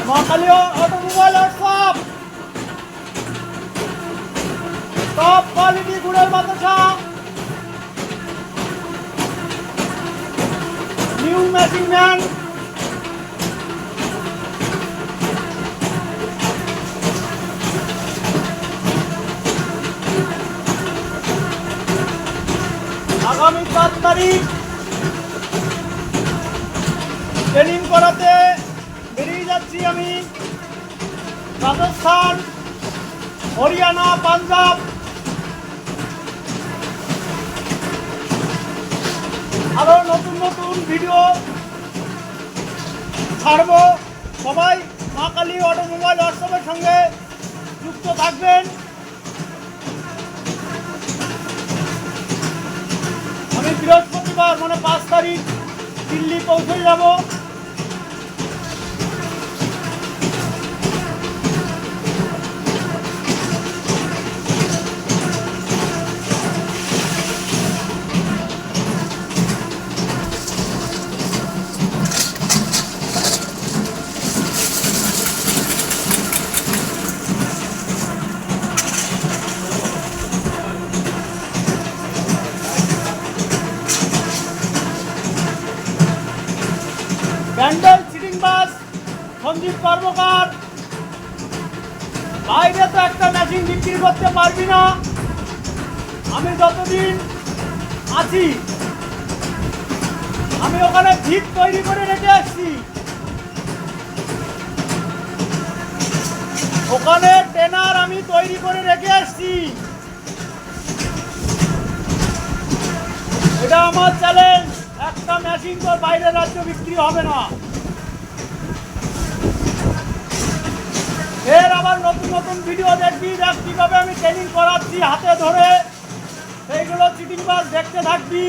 Mahakali automobile workshop, top quality গুড়ের বাতাসা, new machine man, আগামী 7 তারিখ ট্রেনিং করাতে বেরিয়ে যাচ্ছি আমি রাজস্থান, হরিয়ানা, পাঞ্জাব। আরো নতুন নতুন ভিডিও ছাড়বো। সবাই মহাকালী অটোমোবাইল ওয়ার্কশপের সঙ্গে যুক্ত থাকবেন। আমি বৃহস্পতিবার মানে 5 তারিখ দিল্লি পৌঁছে যাব। ব্যান্ডেল সিটিং বাস, সঞ্জীব কর্মকার। বাইরে তো একটা মেশিন বিক্রি করতে পারবি না। আমি যতদিন আছি আমি ওখানে ভিত তৈরি করে রেখে আসছি। ওখানে ট্রেনার আমি তৈরি করে রেখে আসছি। এটা আমার চ্যালেঞ্জ। একটা মেশিন তো বাইরের রাজ্য বিক্রি হবে না। এর আবার নতুন নতুন ভিডিও দেখবি, দেখ কীভাবে আমি ট্রেনিং করাচ্ছি হাতে ধরে। সেইগুলো চিটিং বাস দেখতে থাকবি।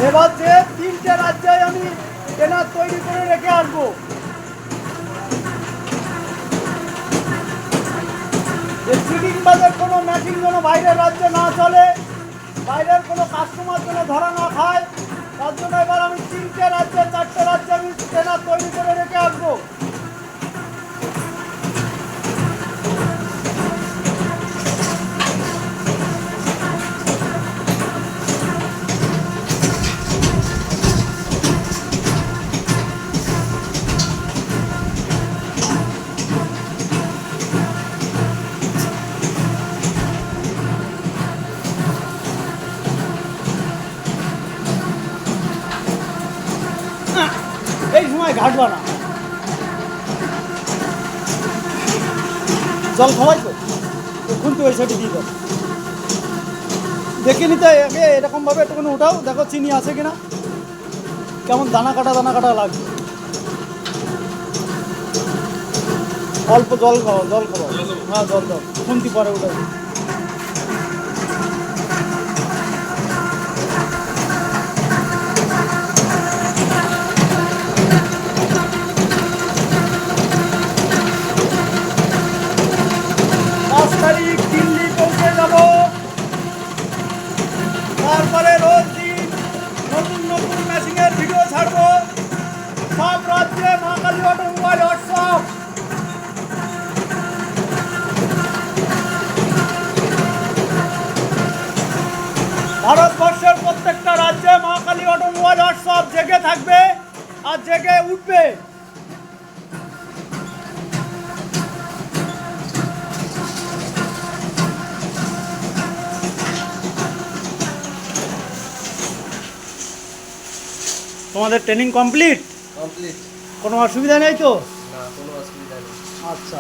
এবার যে 3টে রাজ্যে আমি ট্রেনার তৈরি করে রেখে আসবো। যে সিটিং বাসের কোনো মেশিন যেন বাইরের রাজ্যে না চলে, বাইরের কোনো কাস্টমার যেন ধরা না খায়, তার জন্য এবার আমি 3টে রাজ্যে 4টে রাজ্যে আমি ট্রেনার তৈরি করে রেখে আসবো। এই সময় ঘাটবা না, জল খাওয়াই তো খুনতে ওই সাইডে দিয়ে দাও। দেখে নিতে আগে এরকমভাবে একটুখানি উঠাও, দেখো চিনি আছে কিনা, কেমন দানা কাটা লাগবে। অল্প জল খাওয়া, হ্যাঁ জল দাও, খুন্তি পরে উঠাও। দিল্লি পৌঁছে যাব, তারপরে রোজ দিন নতুন নতুন মেশিনের ভিডিও ছাড়বো। সব রাজ্যে মহাকালী অটোমোবাইল ওয়ার্কশপ। ভারতবর্ষের প্রত্যেকটা রাজ্যে মহাকালী অটোমোবাইল ওয়ার্কশপ জেগে থাকবে আর জেগে উঠবে। তোমাদের ট্রেনিং কমপ্লিট? কোনো অসুবিধা নেই তো? না, কোনো অসুবিধা নেই। আচ্ছা,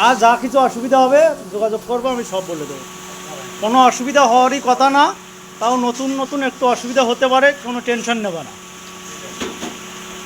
আর যা কিছু অসুবিধা হবে যোগাযোগ করবো, আমি সব বলে দেবো। কোনো অসুবিধা হওয়ারই কথা না, তাও নতুন নতুন একটু অসুবিধা হতে পারে, কোনো টেনশন নেবে না।